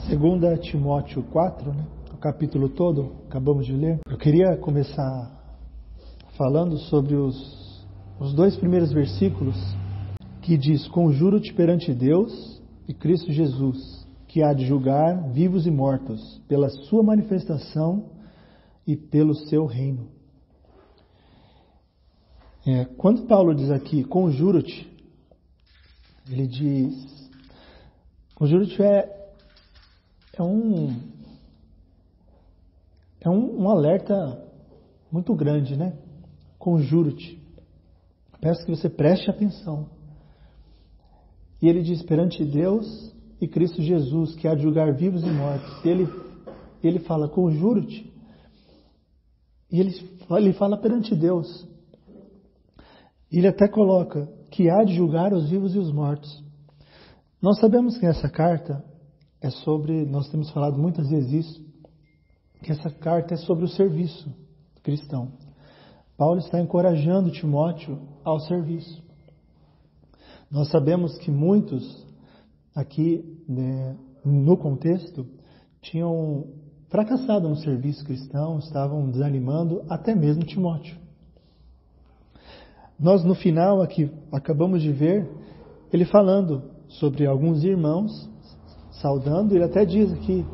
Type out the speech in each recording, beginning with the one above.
Segunda Timóteo 4, né? O capítulo todo, acabamos de ler. Eu queria começar falando sobre os dois primeiros versículos que diz: conjuro-te perante Deus e Cristo Jesus, que há de julgar vivos e mortos, pela sua manifestação e pelo seu reino. Quando Paulo diz aqui, conjuro-te, ele diz, conjuro-te é um alerta muito grande, né? Conjuro-te. Peço que você preste atenção. E ele diz, perante Deus e Cristo Jesus, que há de julgar vivos e mortos. Ele fala, conjuro-te. E ele fala perante Deus. Ele até coloca que há de julgar os vivos e os mortos. Nós sabemos que essa carta é sobre, nós temos falado muitas vezes isso, que essa carta é sobre o serviço cristão. Paulo está encorajando Timóteo ao serviço. Nós sabemos que muitos aqui, né, no contexto, tinham fracassado no serviço cristão, estavam desanimando até mesmo Timóteo. Nós no final aqui acabamos de ver ele falando sobre alguns irmãos, saudando, ele até diz aqui,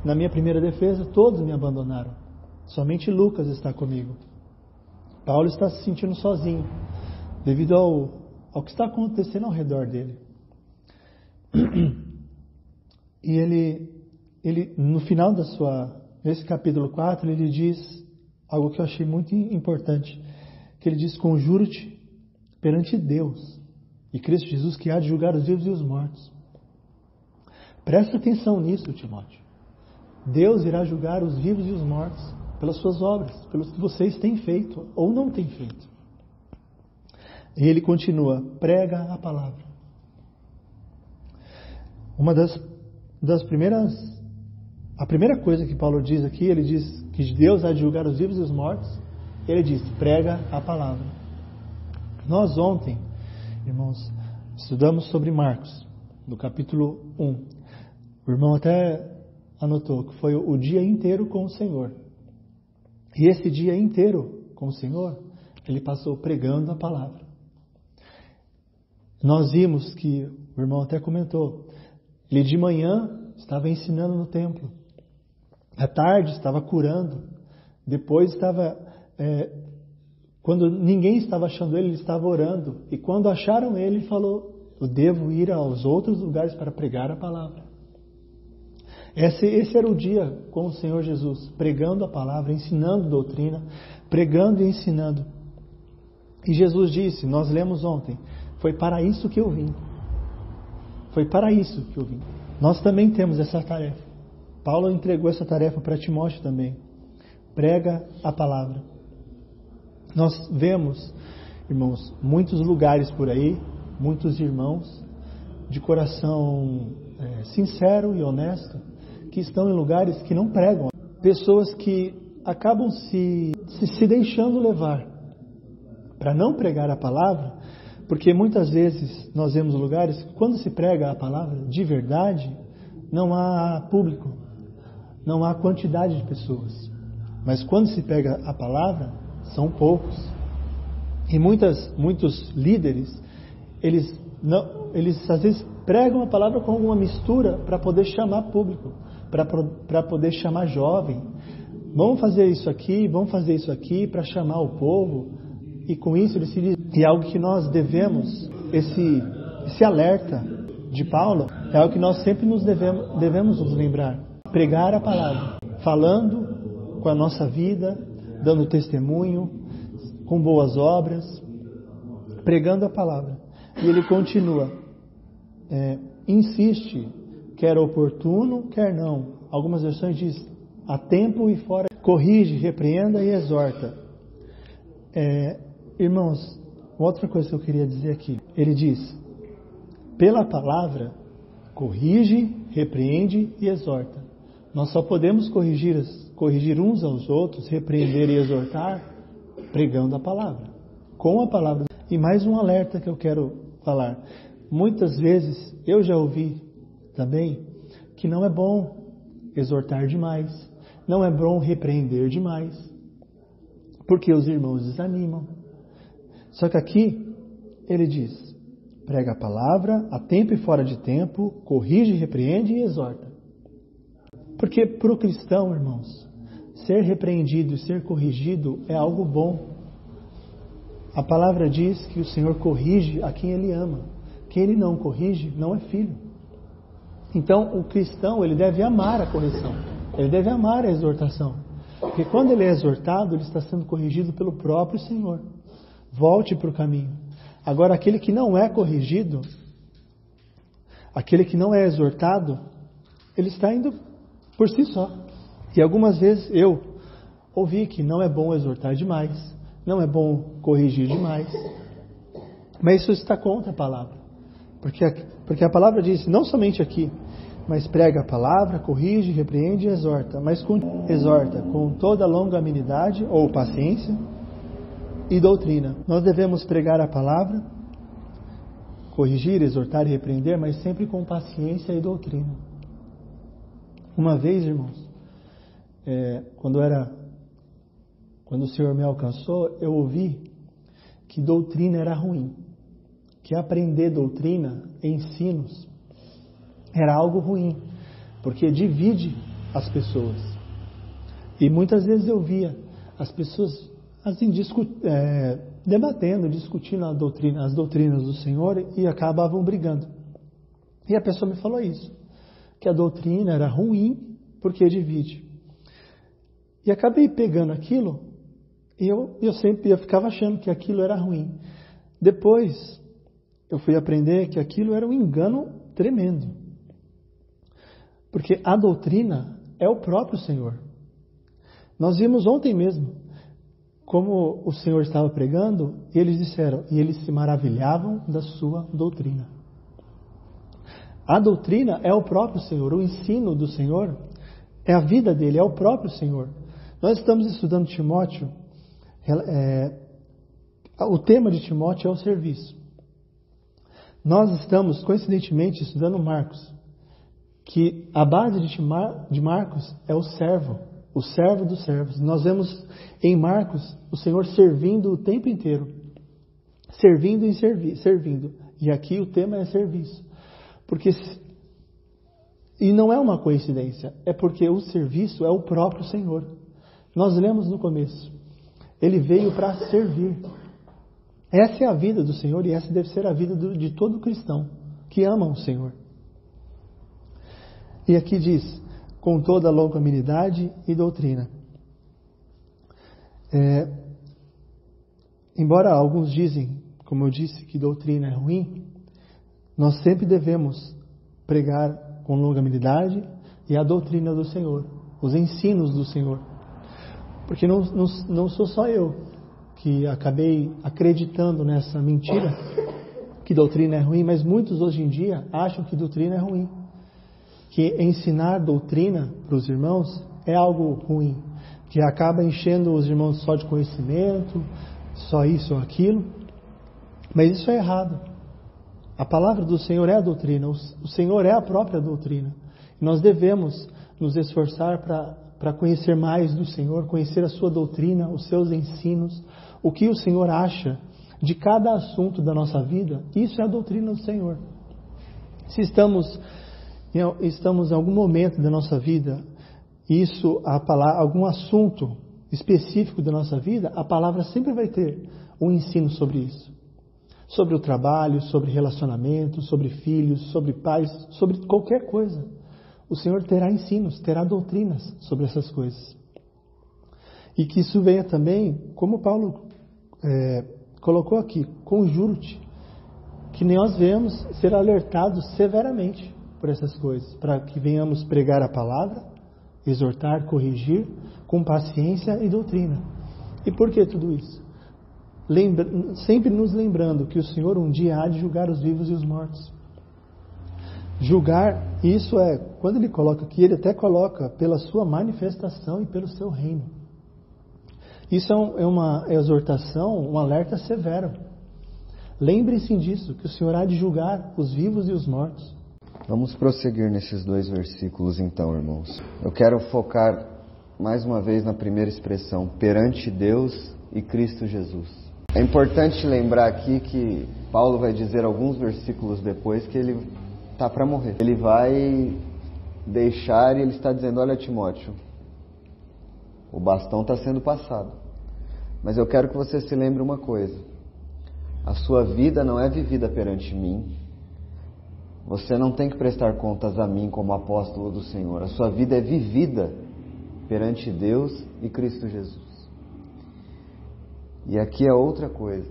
na minha primeira defesa, todos me abandonaram, somente Lucas está comigo. Paulo está se sentindo sozinho, devido ao que está acontecendo ao redor dele. E ele no final nesse capítulo 4, ele diz algo que eu achei muito importante, que ele diz, conjuro-te perante Deus e Cristo Jesus, que há de julgar os vivos e os mortos. Presta atenção nisso, Timóteo. Deus irá julgar os vivos e os mortos pelas suas obras, pelos que vocês têm feito ou não têm feito. E ele continua, prega a palavra. A primeira coisa que Paulo diz aqui, ele diz que Deus há de julgar os vivos e os mortos. Ele diz, prega a palavra. Nós ontem, irmãos, estudamos sobre Marcos, no capítulo 1. O irmão até anotou que foi o dia inteiro com o Senhor. E esse dia inteiro com o Senhor, ele passou pregando a palavra. Nós vimos que, o irmão até comentou, ele de manhã estava ensinando no templo. À tarde estava curando. Depois estava... quando ninguém estava achando ele estava orando. E quando acharam ele falou, eu devo ir aos outros lugares para pregar a palavra. Esse era o dia com o Senhor Jesus, pregando a palavra, ensinando doutrina, pregando e ensinando. E Jesus disse, nós lemos ontem, foi para isso que eu vim. Foi para isso que eu vim. Nós também temos essa tarefa. Paulo entregou essa tarefa para Timóteo também. Prega a palavra. Nós vemos, irmãos, muitos lugares por aí, muitos irmãos de coração sincero e honesto, que estão em lugares que não pregam. Pessoas que acabam se deixando levar para não pregar a palavra, porque muitas vezes nós vemos lugares que quando se prega a palavra de verdade, não há público, não há quantidade de pessoas. Mas quando se prega a palavra, são poucos. E muitos líderes, eles às vezes pregam a palavra com alguma mistura para poder chamar público, para poder chamar jovem. Vamos fazer isso aqui para chamar o povo. E com isso eles se dizem. E é algo que nós devemos, esse alerta de Paulo, é algo que nós sempre devemos nos lembrar. Pregar a palavra, falando com a nossa vida, dando testemunho, com boas obras, pregando a palavra. E ele continua, insiste, quer oportuno, quer não. Algumas versões dizem, a tempo e fora, corrige, repreenda e exorta. Irmãos, outra coisa que eu queria dizer aqui, ele diz, pela palavra, corrige, repreende e exorta. Nós só podemos corrigir uns aos outros, repreender e exortar, pregando a palavra, com a palavra. E mais um alerta que eu quero falar. Muitas vezes, eu já ouvi também, que não é bom exortar demais, não é bom repreender demais, porque os irmãos desanimam. Só que aqui ele diz: prega a palavra a tempo e fora de tempo, corrige, repreende e exorta. Porque para o cristão, irmãos, ser repreendido e ser corrigido é algo bom. A palavra diz que o Senhor corrige a quem Ele ama. Quem Ele não corrige não é filho. Então o cristão, ele deve amar a correção, ele deve amar a exortação, porque quando ele é exortado, ele está sendo corrigido pelo próprio Senhor. Volte para o caminho. Agora, aquele que não é corrigido, aquele que não é exortado, ele está indo por si só. E algumas vezes eu ouvi que não é bom exortar demais, não é bom corrigir demais, mas isso está contra a palavra, porque a palavra diz, não somente aqui, mas prega a palavra, corrige, repreende e exorta, mas exorta com toda longanimidade ou paciência e doutrina. Nós devemos pregar a palavra, corrigir, exortar e repreender, mas sempre com paciência e doutrina. Uma vez, irmãos, quando o Senhor me alcançou, eu ouvi que doutrina era ruim, que aprender doutrina, ensinos, era algo ruim, porque divide as pessoas. E muitas vezes eu via as pessoas assim, debatendo, discutindo as doutrinas do Senhor e acabavam brigando. E a pessoa me falou isso, que a doutrina era ruim porque divide. E acabei pegando aquilo e eu ficava achando que aquilo era ruim. Depois eu fui aprender que aquilo era um engano tremendo. Porque a doutrina é o próprio Senhor. Nós vimos ontem mesmo como o Senhor estava pregando e eles disseram, e eles se maravilhavam da sua doutrina. A doutrina é o próprio Senhor, o ensino do Senhor é a vida dele, é o próprio Senhor. Nós estamos estudando Timóteo, o tema de Timóteo é o serviço. Nós estamos, coincidentemente, estudando Marcos, que a base de Marcos é o servo dos servos. Nós vemos em Marcos o Senhor servindo o tempo inteiro, servindo e servindo. E aqui o tema é serviço. E não é uma coincidência, é porque o serviço é o próprio Senhor. Nós lemos no começo, Ele veio para servir. Essa é a vida do Senhor e essa deve ser a vida de todo cristão que ama o Senhor. E aqui diz, com toda longanimidade e doutrina. Embora alguns dizem, como eu disse, que doutrina é ruim, nós sempre devemos pregar com longanimidade e a doutrina do Senhor, os ensinos do Senhor. Porque não sou só eu que acabei acreditando nessa mentira, que doutrina é ruim, mas muitos hoje em dia acham que doutrina é ruim. Que ensinar doutrina para os irmãos é algo ruim, que acaba enchendo os irmãos só de conhecimento, só isso ou aquilo, mas isso é errado. A palavra do Senhor é a doutrina, o Senhor é a própria doutrina. E nós devemos nos esforçar para conhecer mais do Senhor, conhecer a sua doutrina, os seus ensinos, o que o Senhor acha de cada assunto da nossa vida. Isso é a doutrina do Senhor. Se estamos em algum momento da nossa vida, algum assunto específico da nossa vida, a palavra sempre vai ter um ensino sobre isso. Sobre o trabalho, sobre relacionamento, sobre filhos, sobre pais, sobre qualquer coisa. O Senhor terá ensinos, terá doutrinas sobre essas coisas. E que isso venha também, como Paulo colocou aqui, conjuro-te, que nós venhamos ser alertados severamente por essas coisas, para que venhamos pregar a palavra, exortar, corrigir, com paciência e doutrina. E por que tudo isso? Sempre nos lembrando que o Senhor um dia há de julgar os vivos e os mortos. Julgar, isso quando ele coloca aqui, ele até coloca pela sua manifestação e pelo seu reino. Isso é uma exortação, um alerta severo. Lembrem-se disso, que o Senhor há de julgar os vivos e os mortos. Vamos prosseguir nesses 2 versículos então, irmãos. Eu quero focar mais uma vez na primeira expressão, perante Deus e Cristo Jesus. É importante lembrar aqui que Paulo vai dizer alguns versículos depois que ele está para morrer. Ele vai deixar e ele está dizendo, olha Timóteo, o bastão está sendo passado. Mas eu quero que você se lembre uma coisa. A sua vida não é vivida perante mim. Você não tem que prestar contas a mim como apóstolo do Senhor. A sua vida é vivida perante Deus e Cristo Jesus. E aqui é outra coisa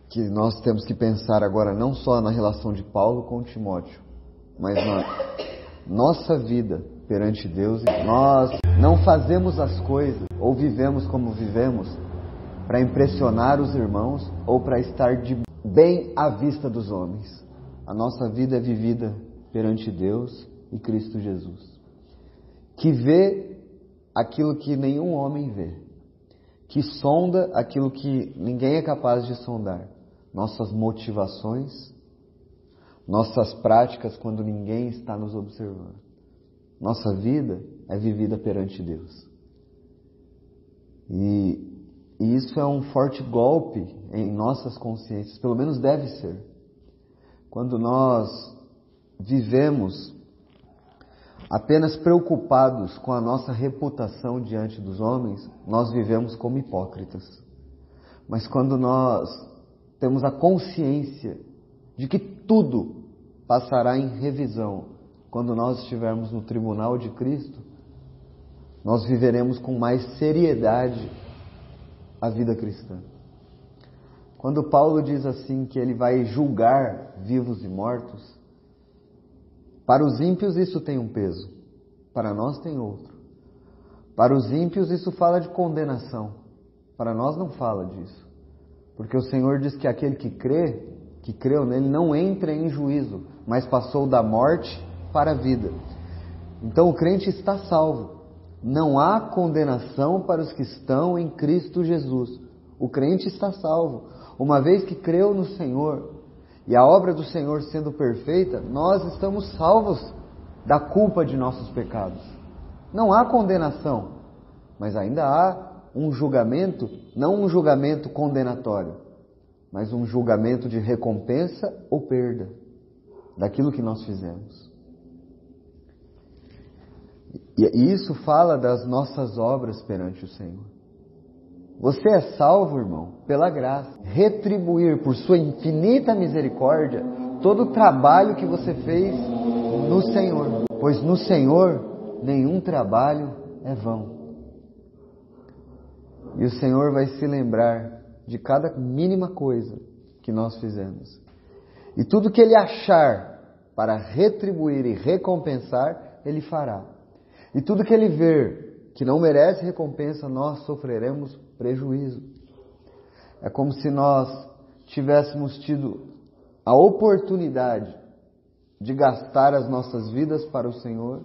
que nós temos que pensar agora, não só na relação de Paulo com Timóteo, mas na nossa vida perante Deus. Nós não fazemos as coisas ou vivemos como vivemos para impressionar os irmãos ou para estar de bem à vista dos homens. A nossa vida é vivida perante Deus e Cristo Jesus, que vê aquilo que nenhum homem vê, que sonda aquilo que ninguém é capaz de sondar, nossas motivações, nossas práticas quando ninguém está nos observando. Nossa vida é vivida perante Deus. E isso é um forte golpe em nossas consciências, pelo menos deve ser. Quando nós vivemos apenas preocupados com a nossa reputação diante dos homens, nós vivemos como hipócritas. Mas quando nós temos a consciência de que tudo passará em revisão, quando nós estivermos no tribunal de Cristo, nós viveremos com mais seriedade a vida cristã. Quando Paulo diz assim que ele vai julgar vivos e mortos, para os ímpios isso tem um peso, para nós tem outro. Para os ímpios isso fala de condenação, para nós não fala disso. Porque o Senhor diz que aquele que creu nele, não entra em juízo, mas passou da morte para a vida. Então o crente está salvo. Não há condenação para os que estão em Cristo Jesus. O crente está salvo. Uma vez que creu no Senhor, e a obra do Senhor sendo perfeita, nós estamos salvos da culpa de nossos pecados. Não há condenação, mas ainda há um julgamento, não um julgamento condenatório, mas um julgamento de recompensa ou perda daquilo que nós fizemos. E isso fala das nossas obras perante o Senhor. Você é salvo, irmão, pela graça. Retribuir por sua infinita misericórdia todo o trabalho que você fez no Senhor. Pois no Senhor nenhum trabalho é vão. E o Senhor vai se lembrar de cada mínima coisa que nós fizemos. E tudo que Ele achar para retribuir e recompensar, Ele fará. E tudo que Ele ver que não merece recompensa, nós sofreremos prejuízo. É como se nós tivéssemos tido a oportunidade de gastar as nossas vidas para o Senhor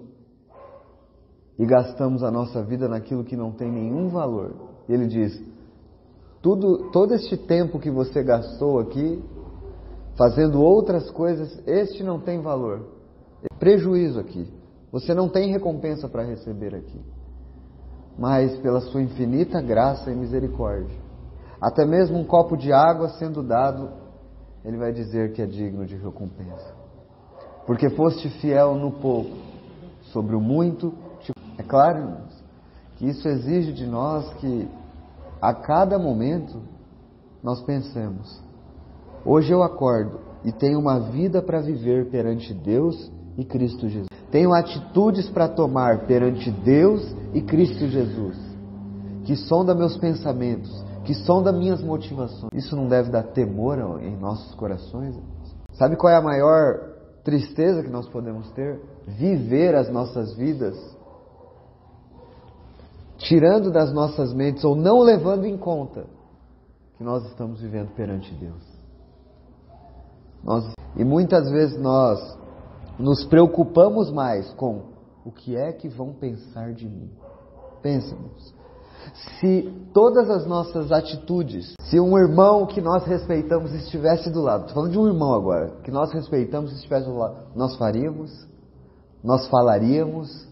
e gastamos a nossa vida naquilo que não tem nenhum valor. E Ele diz, todo este tempo que você gastou aqui, fazendo outras coisas, este não tem valor. É prejuízo aqui. Você não tem recompensa para receber aqui. Mas pela sua infinita graça e misericórdia, até mesmo um copo de água sendo dado, Ele vai dizer que é digno de recompensa. Porque foste fiel no pouco, sobre o muito. É claro, irmãos, que isso exige de nós que a cada momento nós pensemos, hoje eu acordo e tenho uma vida para viver perante Deus e Cristo Jesus. Tenho atitudes para tomar perante Deus e Cristo Jesus, que sonda meus pensamentos, que sonda minhas motivações. Isso não deve dar temor em nossos corações? Sabe qual é a maior tristeza que nós podemos ter? Viver as nossas vidas tirando das nossas mentes ou não levando em conta que nós estamos vivendo perante Deus. E muitas vezes nós nos preocupamos mais com o que é que vão pensar de mim. Pensa-nos. Se todas as nossas atitudes, se um irmão que nós respeitamos estivesse do lado, estou falando de um irmão agora, que nós respeitamos estivesse do lado, nós faríamos, nós falaríamos.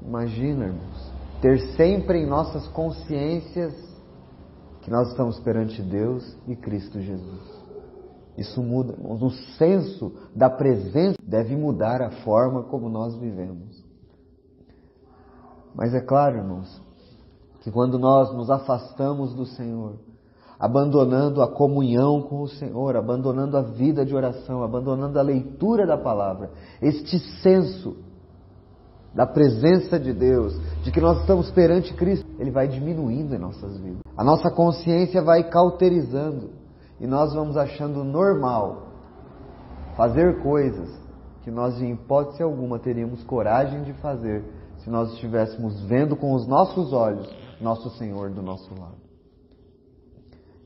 Imagina, irmãos, ter sempre em nossas consciências que nós estamos perante Deus e Cristo Jesus. Isso muda, irmãos, o senso da presença deve mudar a forma como nós vivemos. Mas é claro, irmãos, que quando nós nos afastamos do Senhor, abandonando a comunhão com o Senhor, abandonando a vida de oração, abandonando a leitura da palavra, este senso da presença de Deus, de que nós estamos perante Cristo, ele vai diminuindo em nossas vidas. A nossa consciência vai cauterizando e nós vamos achando normal fazer coisas que nós, em hipótese alguma, teríamos coragem de fazer se nós estivéssemos vendo com os nossos olhos nosso Senhor do nosso lado.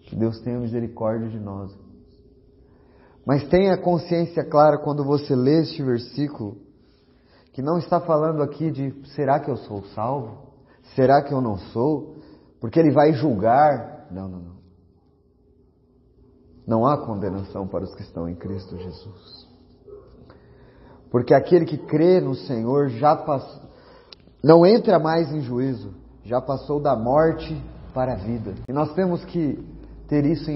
Que Deus tenha misericórdia de nós. Mas tenha a consciência clara quando você lê este versículo, que não está falando aqui de será que eu sou salvo? Será que eu não sou? Porque ele vai julgar. Não. Não há condenação para os que estão em Cristo Jesus. Porque aquele que crê no Senhor já passou, não entra mais em juízo, já passou da morte para a vida. E nós temos que ter isso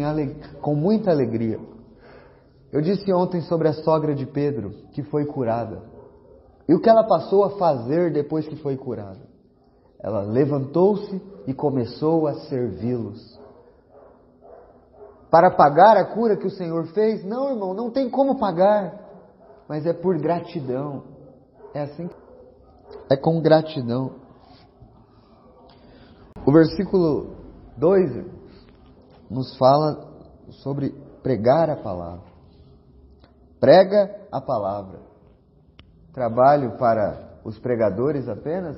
com muita alegria. Eu disse ontem sobre a sogra de Pedro, que foi curada. E o que ela passou a fazer depois que foi curada? Ela levantou-se e começou a servi-los. Para pagar a cura que o Senhor fez? Não, irmão, não tem como pagar. Mas é por gratidão. É assim. É com gratidão. O versículo 2 nos fala sobre pregar a palavra. Prega a palavra. Trabalho para os pregadores apenas?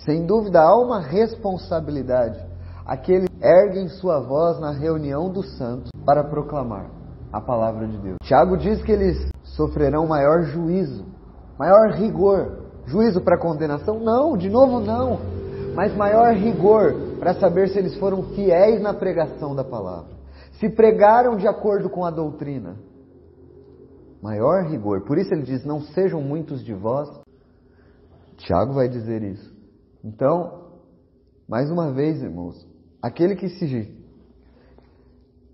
Sem dúvida há uma responsabilidade. Aqueles erguem sua voz na reunião dos santos para proclamar a palavra de Deus. Tiago diz que eles sofrerão maior juízo, maior rigor. Juízo para condenação? Não, de novo não. Mas maior rigor para saber se eles foram fiéis na pregação da palavra. Se pregaram de acordo com a doutrina. Maior rigor. Por isso ele diz, não sejam muitos de vós. Tiago vai dizer isso. Então, mais uma vez, irmãos, aquele que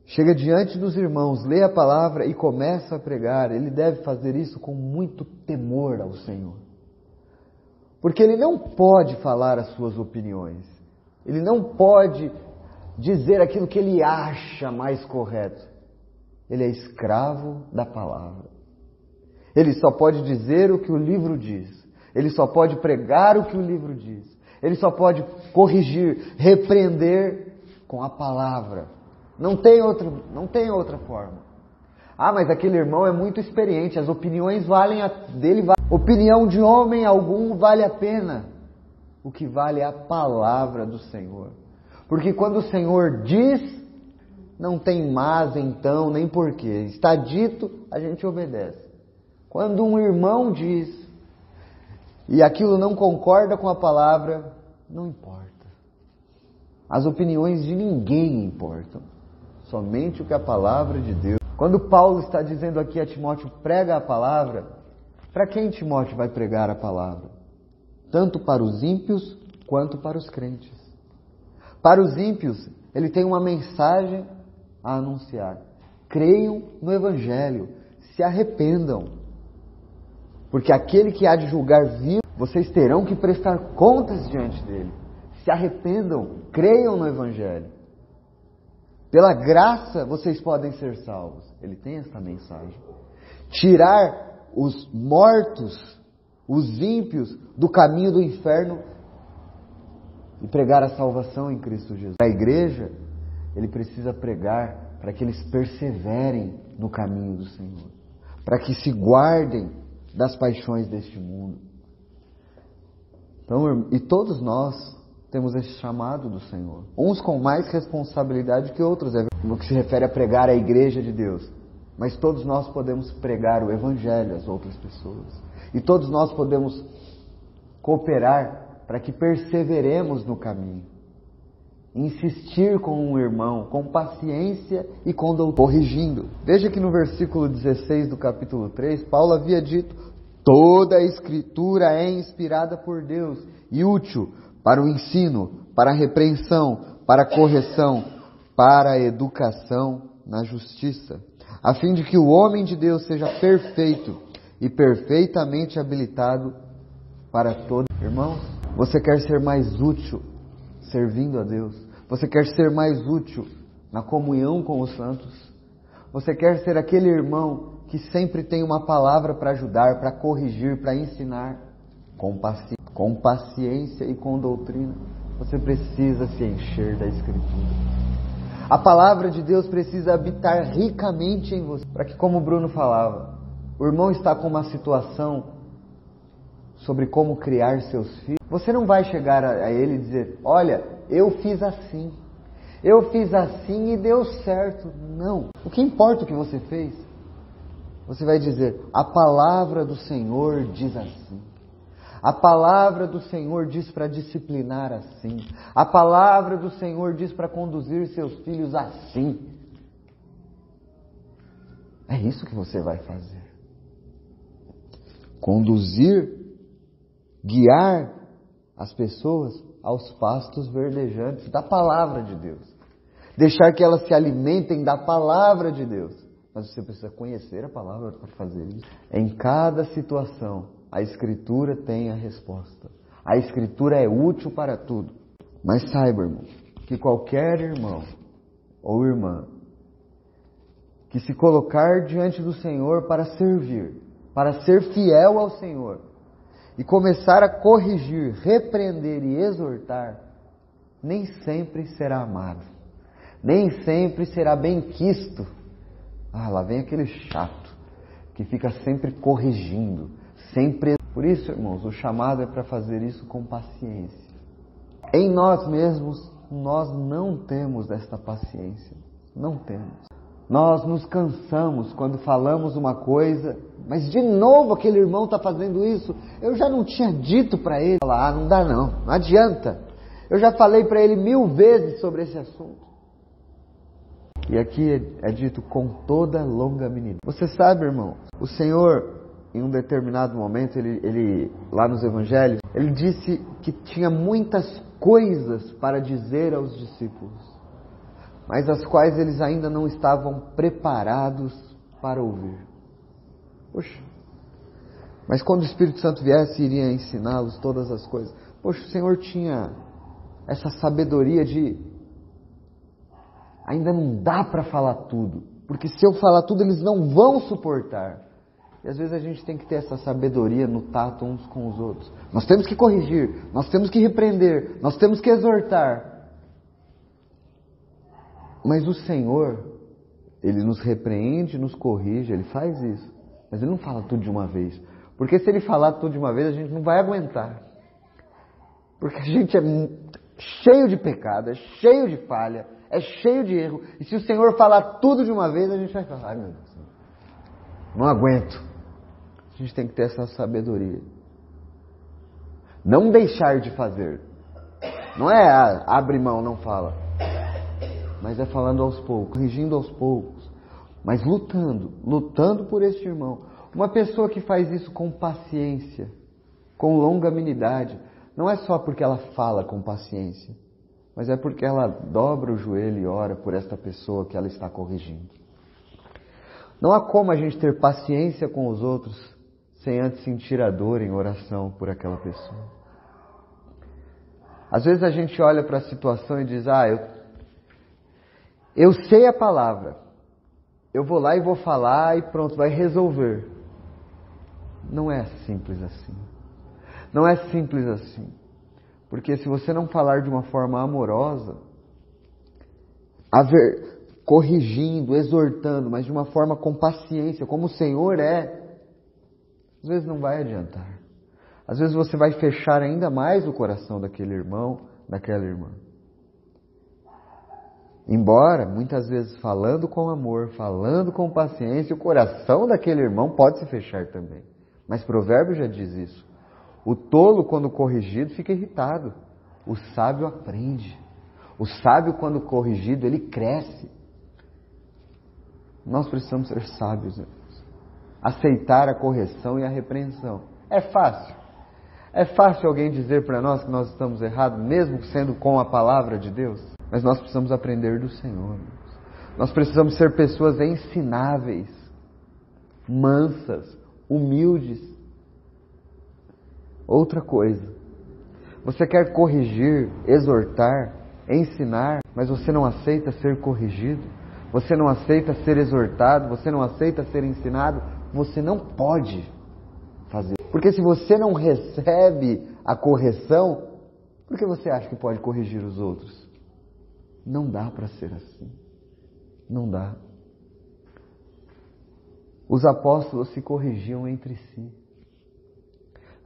chega diante dos irmãos, lê a palavra e começa a pregar, ele deve fazer isso com muito temor ao Senhor. Porque ele não pode falar as suas opiniões. Ele não pode dizer aquilo que ele acha mais correto. Ele é escravo da palavra. Ele só pode dizer o que o livro diz. Ele só pode pregar o que o livro diz. Ele só pode corrigir, repreender com a palavra. Não tem outra forma. Ah, mas aquele irmão é muito experiente. As opiniões dele. Opinião de homem algum vale a pena. O que vale é a palavra do Senhor. Porque quando o Senhor diz, não tem mas então, nem porquê. Está dito, a gente obedece. Quando um irmão diz, e aquilo não concorda com a palavra, não importa. As opiniões de ninguém importam. Somente o que a palavra de Deus. Quando Paulo está dizendo aqui a Timóteo, prega a palavra, para quem Timóteo vai pregar a palavra? Tanto para os ímpios quanto para os crentes. Para os ímpios, ele tem uma mensagem a anunciar. Creiam no Evangelho, se arrependam. Porque aquele que há de julgar vivo, vocês terão que prestar contas diante dele. Se arrependam, creiam no Evangelho. Pela graça vocês podem ser salvos. Ele tem essa mensagem. Tirar os mortos, os ímpios, do caminho do inferno e pregar a salvação em Cristo Jesus. A igreja, ele precisa pregar para que eles perseverem no caminho do Senhor. Para que se guardem das paixões deste mundo. Então, e todos nós temos esse chamado do Senhor. Uns com mais responsabilidade que outros, no que se refere a pregar a igreja de Deus. Mas todos nós podemos pregar o Evangelho às outras pessoas. E todos nós podemos cooperar para que perseveremos no caminho. Insistir com um irmão, com paciência e com doutrina, corrigindo. Veja que no versículo 16 do capítulo 3, Paulo havia dito: toda a Escritura é inspirada por Deus e útil para o ensino, para a repreensão, para a correção, para a educação na justiça, a fim de que o homem de Deus seja perfeito e perfeitamente habilitado para todo. Irmãos, você quer ser mais útil servindo a Deus? Você quer ser mais útil na comunhão com os santos? Você quer ser aquele irmão que sempre tem uma palavra para ajudar, para corrigir, para ensinar? Com paciência e com doutrina, você precisa se encher da Escritura. A palavra de Deus precisa habitar ricamente em você, para que, como o Bruno falava, o irmão está com uma situação sobre como criar seus filhos. Você não vai chegar a ele e dizer: olha, eu fiz assim e deu certo. Não. O que importa o que você fez? Você vai dizer: a palavra do Senhor diz assim. A palavra do Senhor diz para disciplinar assim. A palavra do Senhor diz para conduzir seus filhos assim. É isso que você vai fazer. Conduzir, guiar as pessoas aos pastos verdejantes da palavra de Deus. Deixar que elas se alimentem da palavra de Deus. Mas você precisa conhecer a palavra para fazer isso. Em cada situação, a Escritura tem a resposta. A Escritura é útil para tudo. Mas saiba, irmão, que qualquer irmão ou irmã que se colocar diante do Senhor para servir, para ser fiel ao Senhor, e começar a corrigir, repreender e exortar, nem sempre será amado. Nem sempre será bem-quisto. Lá vem aquele chato, que fica sempre corrigindo, sempre. Por isso, irmãos, o chamado é para fazer isso com paciência. Em nós mesmos, nós não temos esta paciência. Não temos. Nós nos cansamos quando falamos uma coisa, mas de novo aquele irmão está fazendo isso. Eu já não tinha dito para ele. Não dá não adianta. Eu já falei para ele 1000 vezes sobre esse assunto. E aqui é dito com toda longanimidade. Você sabe, irmão, o Senhor, em um determinado momento, ele lá nos evangelhos, ele disse que tinha muitas coisas para dizer aos discípulos, mas as quais eles ainda não estavam preparados para ouvir. Poxa, mas quando o Espírito Santo viesse, iria ensiná-los todas as coisas. Poxa, o Senhor tinha essa sabedoria de: ainda não dá para falar tudo, porque se eu falar tudo eles não vão suportar. E às vezes a gente tem que ter essa sabedoria no tato uns com os outros. Nós temos que corrigir, nós temos que repreender, nós temos que exortar. Mas o Senhor, Ele nos repreende, nos corrige, Ele faz isso. Mas Ele não fala tudo de uma vez. Porque se Ele falar tudo de uma vez, a gente não vai aguentar. Porque a gente é cheio de pecado, é cheio de falha, é cheio de erro. E se o Senhor falar tudo de uma vez, a gente vai falar: ai meu Deus, não aguento. A gente tem que ter essa sabedoria. Não deixar de fazer. Não é abre mão, não fala. Mas é falando aos poucos, corrigindo aos poucos. Mas lutando por este irmão. Uma pessoa que faz isso com paciência, com longanimidade, não é só porque ela fala com paciência, mas é porque ela dobra o joelho e ora por esta pessoa que ela está corrigindo. Não há como a gente ter paciência com os outros sem antes sentir a dor em oração por aquela pessoa. Às vezes a gente olha para a situação e diz: eu sei a palavra, eu vou lá e vou falar e pronto, vai resolver. Não é simples assim. Não é simples assim. Porque se você não falar de uma forma amorosa, corrigindo, exortando, mas de uma forma com paciência, como o Senhor é, às vezes não vai adiantar. Às vezes você vai fechar ainda mais o coração daquele irmão, daquela irmã. Embora, muitas vezes, falando com amor, falando com paciência, o coração daquele irmão pode se fechar também. Mas Provérbios já diz isso. O tolo, quando corrigido, fica irritado. O sábio aprende. O sábio, quando corrigido, ele cresce. Nós precisamos ser sábios, irmãos. Aceitar a correção e a repreensão. É fácil. É fácil alguém dizer para nós que nós estamos errados, mesmo sendo com a palavra de Deus. Mas nós precisamos aprender do Senhor. Nós precisamos ser pessoas ensináveis, mansas, humildes. Outra coisa. Você quer corrigir, exortar, ensinar, mas você não aceita ser corrigido? Você não aceita ser exortado? Você não aceita ser ensinado? Você não pode fazer. Porque se você não recebe a correção, por que você acha que pode corrigir os outros? Não dá para ser assim. Não dá. Os apóstolos se corrigiam entre si.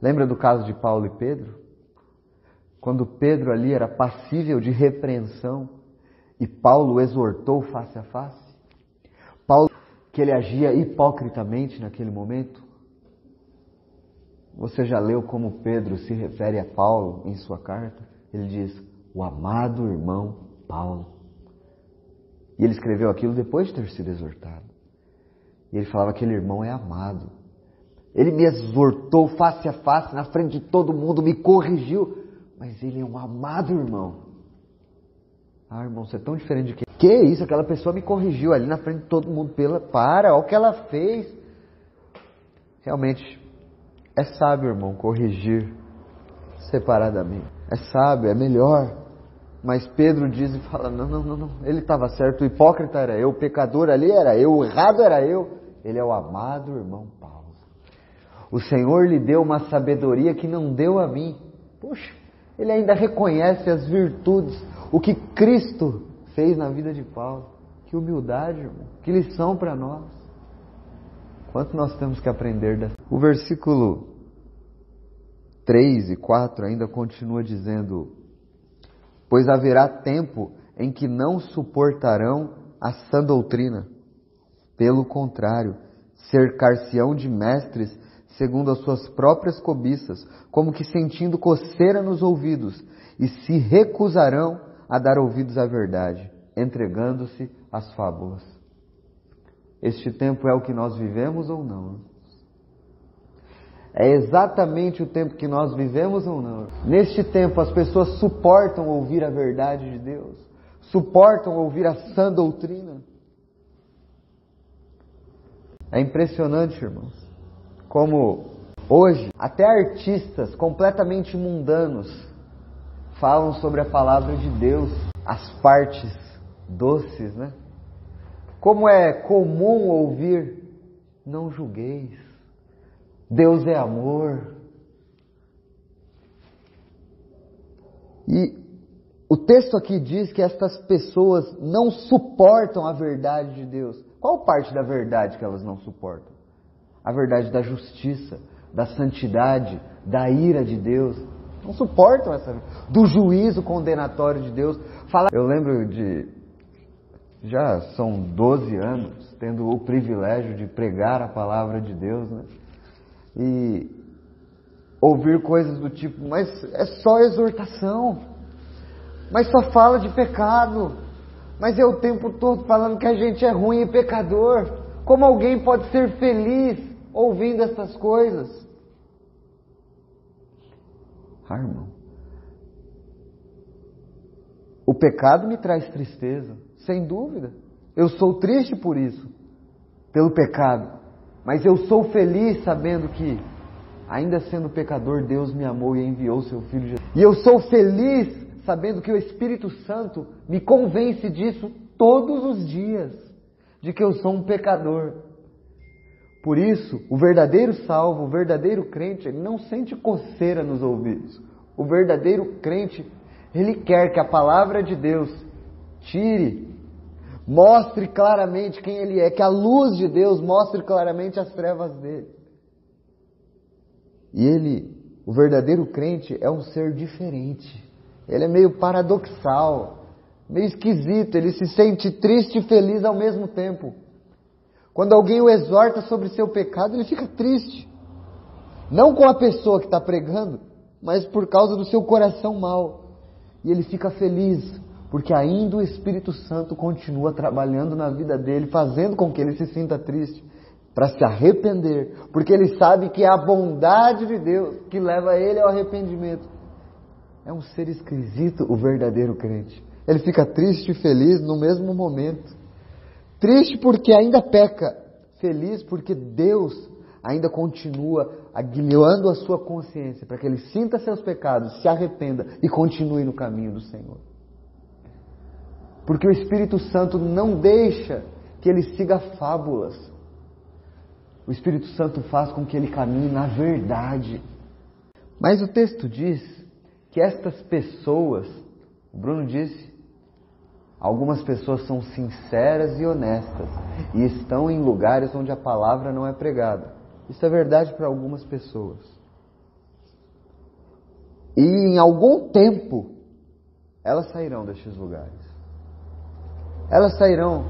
Lembra do caso de Paulo e Pedro? Quando Pedro ali era passível de repreensão e Paulo o exortou face a face? Paulo, que ele agia hipocritamente naquele momento? Você já leu como Pedro se refere a Paulo em sua carta? Ele diz, o amado irmão Paulo. E ele escreveu aquilo depois de ter sido exortado. E ele falava, aquele irmão é amado. Ele me exortou face a face, na frente de todo mundo, me corrigiu. Mas ele é um amado irmão. Ah, irmão, você é tão diferente de quem? Que isso? Aquela pessoa me corrigiu ali na frente de todo mundo. Olha o que ela fez. Realmente, é sábio, irmão, corrigir separadamente. É sábio, é melhor. Mas Pedro diz e fala, não. Ele estava certo, o hipócrita era eu, o pecador ali era eu, o errado era eu. Ele é o amado irmão Paulo. O Senhor lhe deu uma sabedoria que não deu a mim. Poxa, ele ainda reconhece as virtudes, o que Cristo fez na vida de Paulo. Que humildade, irmão. Que lição para nós. Quanto nós temos que aprender dessa. O versículo 3 e 4 ainda continua dizendo, pois haverá tempo em que não suportarão a sã doutrina. Pelo contrário, cercar-se-ão de mestres segundo as suas próprias cobiças, como que sentindo coceira nos ouvidos, e se recusarão a dar ouvidos à verdade, entregando-se às fábulas. Este tempo é o que nós vivemos ou não? É exatamente o tempo que nós vivemos ou não? Neste tempo as pessoas suportam ouvir a verdade de Deus, suportam ouvir a sã doutrina. É impressionante, irmãos, como hoje até artistas completamente mundanos falam sobre a palavra de Deus, as partes doces, né? Como é comum ouvir, não julgueis, Deus é amor. E o texto aqui diz que estas pessoas não suportam a verdade de Deus. Qual parte da verdade que elas não suportam? A verdade da justiça, da santidade, da ira de Deus. Não suportam essa, do juízo condenatório de Deus. Eu lembro de, já são 12 anos, tendo o privilégio de pregar a palavra de Deus, né? E ouvir coisas do tipo, mas é só exortação, mas só fala de pecado, mas é o tempo todo falando que a gente é ruim e pecador. Como alguém pode ser feliz ouvindo essas coisas? Irmão, o pecado me traz tristeza, sem dúvida. Eu sou triste por isso, pelo pecado. Mas eu sou feliz sabendo que, ainda sendo pecador, Deus me amou e enviou seu Filho Jesus. E eu sou feliz sabendo que o Espírito Santo me convence disso todos os dias, de que eu sou um pecador. Por isso, o verdadeiro salvo, o verdadeiro crente, ele não sente coceira nos ouvidos. O verdadeiro crente, ele quer que a palavra de Deus mostre claramente quem ele é, que a luz de Deus mostre claramente as trevas dele. E o verdadeiro crente é um ser diferente. Ele é meio paradoxal, meio esquisito, ele se sente triste e feliz ao mesmo tempo. Quando alguém o exorta sobre seu pecado, ele fica triste. Não com a pessoa que está pregando, mas por causa do seu coração mau. E ele fica feliz, porque ainda o Espírito Santo continua trabalhando na vida dele, fazendo com que ele se sinta triste, para se arrepender, porque ele sabe que é a bondade de Deus que leva ele ao arrependimento. É um ser esquisito o verdadeiro crente. Ele fica triste e feliz no mesmo momento. Triste porque ainda peca, feliz porque Deus ainda continua aguilhando a sua consciência, para que ele sinta seus pecados, se arrependa e continue no caminho do Senhor. Porque o Espírito Santo não deixa que ele siga fábulas. O Espírito Santo faz com que ele caminhe na verdade. Mas o texto diz que estas pessoas, o Bruno disse, algumas pessoas são sinceras e honestas e estão em lugares onde a palavra não é pregada. Isso é verdade para algumas pessoas. E em algum tempo, elas sairão destes lugares. Elas sairão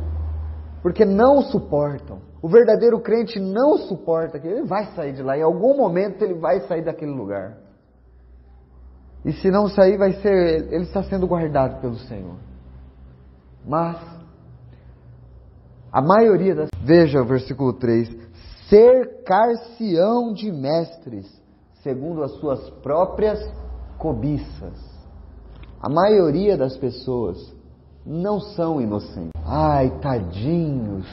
porque não suportam. O verdadeiro crente não suporta aquilo. Ele vai sair de lá. Em algum momento ele vai sair daquele lugar. E se não sair, vai ser, ele está sendo guardado pelo Senhor. Mas a maioria das... Veja o versículo 3. Cercar-se-ão de mestres, segundo as suas próprias cobiças. A maioria das pessoas não são inocentes. Ai, tadinhos,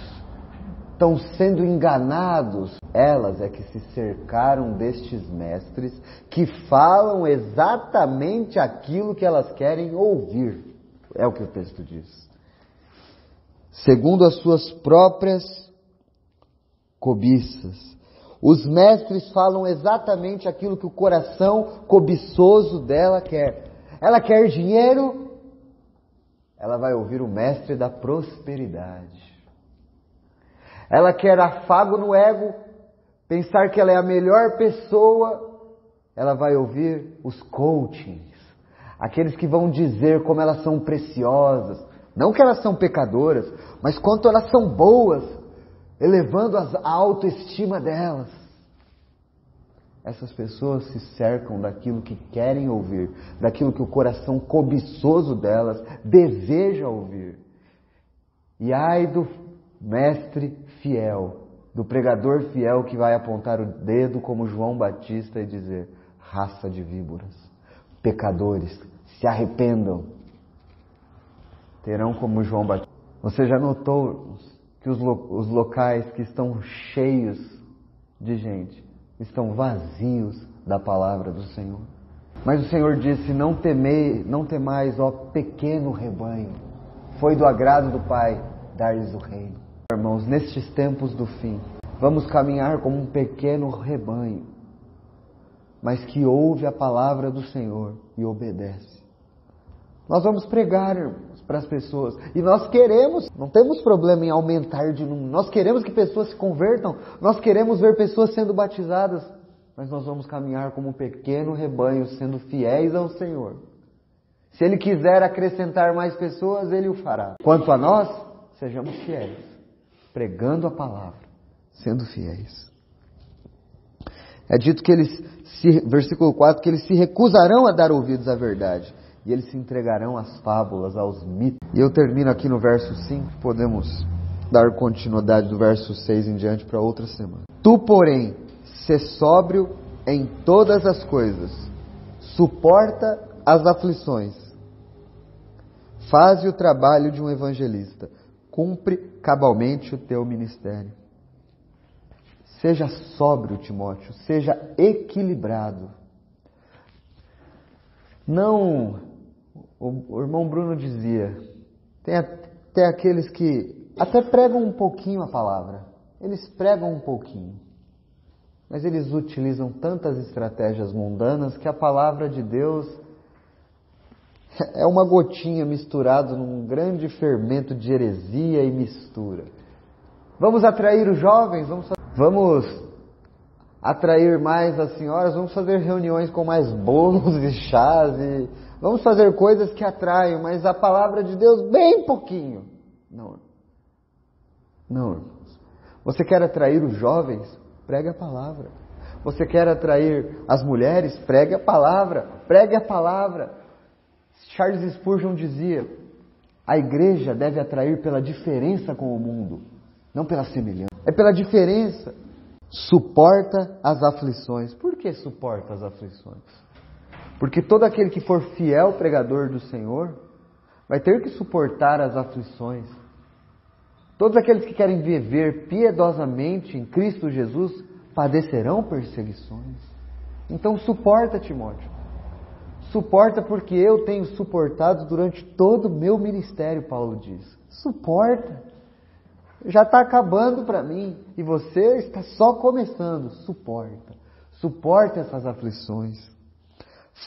estão sendo enganados. Elas é que se cercaram destes mestres que falam exatamente aquilo que elas querem ouvir. É o que o texto diz. Segundo as suas próprias cobiças. Os mestres falam exatamente aquilo que o coração cobiçoso dela quer. Ela quer dinheiro, ela vai ouvir o mestre da prosperidade. Ela quer afago no ego, pensar que ela é a melhor pessoa, ela vai ouvir os coachings, aqueles que vão dizer como elas são preciosas, não que elas são pecadoras, mas quanto elas são boas, elevando a autoestima delas. Essas pessoas se cercam daquilo que querem ouvir, daquilo que o coração cobiçoso delas deseja ouvir. E ai do mestre fiel, do pregador fiel que vai apontar o dedo como João Batista e dizer: raça de víboras, pecadores, se arrependam. Terão como João Batista. Você já notou que os locais que estão cheios de gente estão vazios da palavra do Senhor? Mas o Senhor disse: não temais, ó pequeno rebanho, foi do agrado do Pai dar-lhes o reino. Irmãos, nestes tempos do fim, vamos caminhar como um pequeno rebanho, mas que ouve a palavra do Senhor e obedece. Nós vamos pregar, irmãos, para as pessoas. E nós queremos, não temos problema em aumentar de número. Nós queremos que pessoas se convertam. Nós queremos ver pessoas sendo batizadas. Mas nós vamos caminhar como um pequeno rebanho, sendo fiéis ao Senhor. Se Ele quiser acrescentar mais pessoas, Ele o fará. Quanto a nós, sejamos fiéis, pregando a palavra, sendo fiéis. É dito que versículo 4, que eles se recusarão a dar ouvidos à verdade. E eles se entregarão às fábulas, aos mitos. E eu termino aqui no verso 5. Podemos dar continuidade do verso 6 em diante para outra semana. Tu, porém, sê sóbrio em todas as coisas. Suporta as aflições. Faze o trabalho de um evangelista. Cumpre cabalmente o teu ministério. Seja sóbrio, Timóteo. Seja equilibrado. Não... O irmão Bruno dizia, tem aqueles que até pregam um pouquinho a palavra. Eles pregam um pouquinho. Mas eles utilizam tantas estratégias mundanas que a palavra de Deus é uma gotinha misturada num grande fermento de heresia e mistura. Vamos atrair os jovens? Vamos atrair mais as senhoras? Vamos fazer reuniões com mais bolos e chás e... Vamos fazer coisas que atraem, mas a palavra de Deus bem pouquinho. Não, irmãos. Você quer atrair os jovens? Pregue a palavra. Você quer atrair as mulheres? Pregue a palavra. Pregue a palavra. Charles Spurgeon dizia: a igreja deve atrair pela diferença com o mundo, não pela semelhança. É pela diferença. Suporta as aflições. Por que suporta as aflições? Porque todo aquele que for fiel pregador do Senhor vai ter que suportar as aflições. Todos aqueles que querem viver piedosamente em Cristo Jesus padecerão perseguições. Então suporta, Timóteo. Suporta, porque eu tenho suportado durante todo o meu ministério, Paulo diz. Suporta. Já está acabando para mim e você está só começando. Suporta. Suporta essas aflições.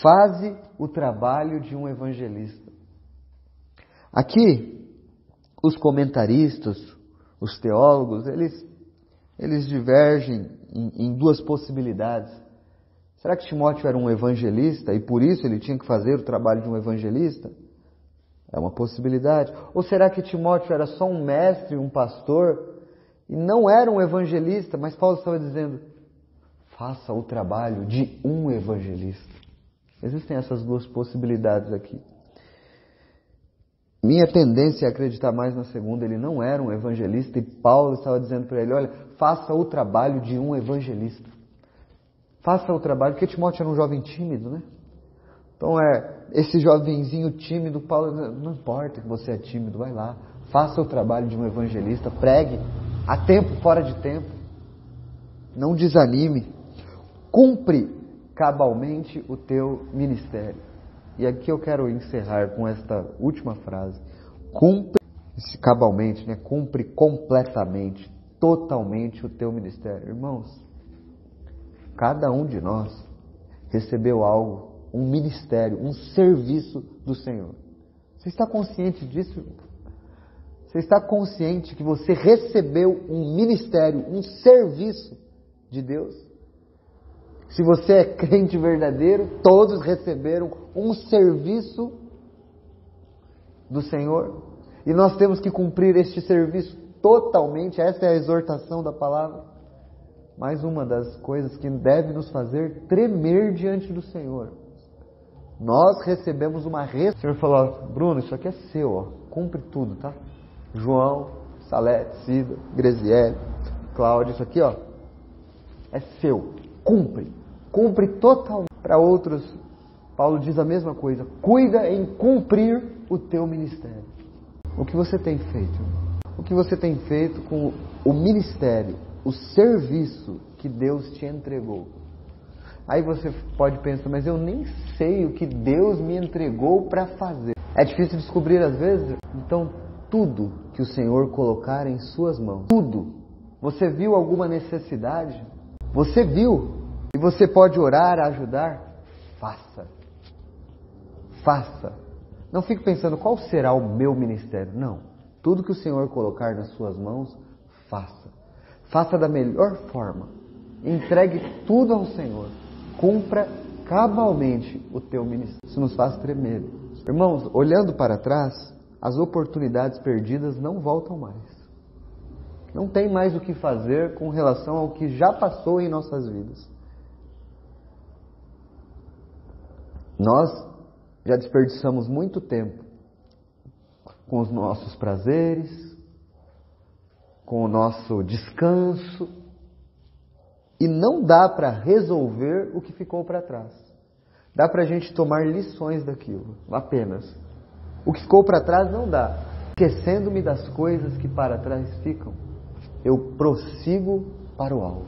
Faze o trabalho de um evangelista. Aqui, os comentaristas, os teólogos, eles divergem em duas possibilidades. Será que Timóteo era um evangelista e por isso ele tinha que fazer o trabalho de um evangelista? É uma possibilidade. Ou será que Timóteo era só um mestre, um pastor e não era um evangelista, mas Paulo estava dizendo: faça o trabalho de um evangelista. Existem essas duas possibilidades aqui. Minha tendência é acreditar mais na segunda. Ele não era um evangelista e Paulo estava dizendo para ele: olha, faça o trabalho de um evangelista. Faça o trabalho, porque Timóteo era um jovem tímido, né? Então esse jovenzinho tímido, Paulo, não importa que você é tímido, vai lá. Faça o trabalho de um evangelista, pregue a tempo, fora de tempo. Não desanime. Cumpre cabalmente o teu ministério. E aqui eu quero encerrar com esta última frase. Cumpre cabalmente, né? Cumpre completamente, totalmente o teu ministério. Irmãos, cada um de nós recebeu algo, um ministério, um serviço do Senhor. Você está consciente disso? Você está consciente que você recebeu um ministério, um serviço de Deus? Se você é crente verdadeiro, todos receberam um serviço do Senhor. E nós temos que cumprir este serviço totalmente. Essa é a exortação da palavra. Mais uma das coisas que deve nos fazer tremer diante do Senhor. Nós recebemos uma O Senhor falou: Bruno, isso aqui é seu, ó. Cumpre tudo, tá? João, Salete, Cida, Graziele, Cláudia, isso aqui, ó, é seu. Cumpre. Cumpre totalmente. Para outros, Paulo diz a mesma coisa. Cuida em cumprir o teu ministério. O que você tem feito? O que você tem feito com o ministério, o serviço que Deus te entregou? Aí você pode pensar: mas eu nem sei o que Deus me entregou para fazer. É difícil descobrir às vezes? Então, tudo que o Senhor colocar em suas mãos, tudo. Você viu alguma necessidade? Você viu? E você pode orar, ajudar? Faça. Faça. Não fique pensando: qual será o meu ministério? Não. Tudo que o Senhor colocar nas suas mãos, faça. Faça da melhor forma. Entregue tudo ao Senhor. Cumpra cabalmente o teu ministério. Isso nos faz tremer. Irmãos, olhando para trás, as oportunidades perdidas não voltam mais. Não tem mais o que fazer com relação ao que já passou em nossas vidas. Nós já desperdiçamos muito tempo com os nossos prazeres, com o nosso descanso, e não dá para resolver o que ficou para trás. Dá para a gente tomar lições daquilo, apenas. O que ficou para trás não dá. Esquecendo-me das coisas que para trás ficam, eu prossigo para o alvo,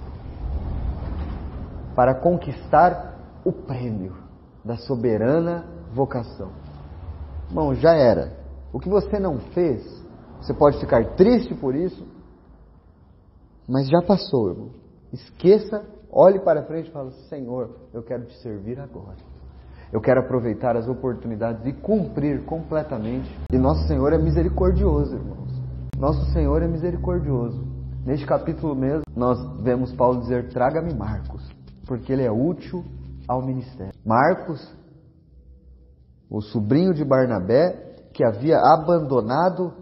para conquistar o prêmio da soberana vocação. Bom, já era. O que você não fez, você pode ficar triste por isso, mas já passou, irmão. Esqueça, olhe para frente e fale: Senhor, eu quero te servir agora. Eu quero aproveitar as oportunidades e cumprir completamente. E nosso Senhor é misericordioso, irmãos. Nosso Senhor é misericordioso. Neste capítulo mesmo, nós vemos Paulo dizer: traga-me Marcos, porque ele é útil ao ministério. Marcos, o sobrinho de Barnabé, que havia abandonado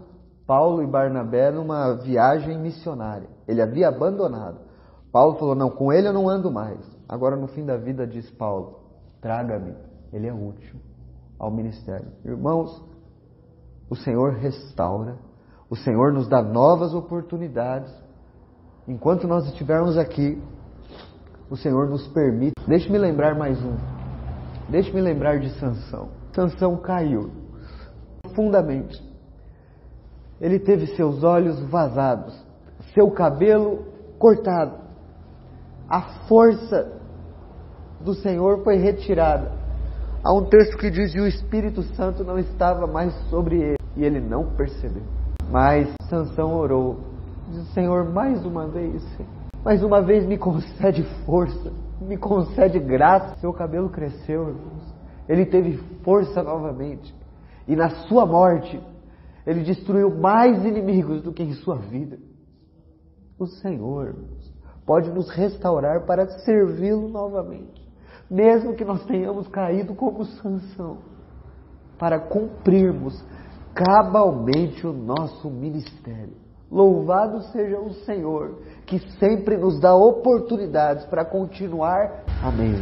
Paulo e Barnabé numa viagem missionária. Ele havia abandonado. Paulo falou: não, com ele eu não ando mais. Agora no fim da vida, diz Paulo, traga-me. Ele é útil ao ministério. Irmãos, o Senhor restaura, o Senhor nos dá novas oportunidades. Enquanto nós estivermos aqui, o Senhor nos permite. Deixe-me lembrar mais um. Deixe-me lembrar de Sansão. Sansão caiu profundamente. Ele teve seus olhos vazados, seu cabelo cortado. A força do Senhor foi retirada. Há um texto que diz que o Espírito Santo não estava mais sobre ele, e ele não percebeu. Mas Sansão orou, diz: Senhor, mais uma vez me concede força, me concede graça. Seu cabelo cresceu, irmãos. Ele teve força novamente. E na sua morte, ele destruiu mais inimigos do que em sua vida. O Senhor, irmãos, pode nos restaurar para servi-lo novamente. Mesmo que nós tenhamos caído como Sansão, para cumprirmos cabalmente o nosso ministério. Louvado seja o Senhor, que sempre nos dá oportunidades para continuar. Amém.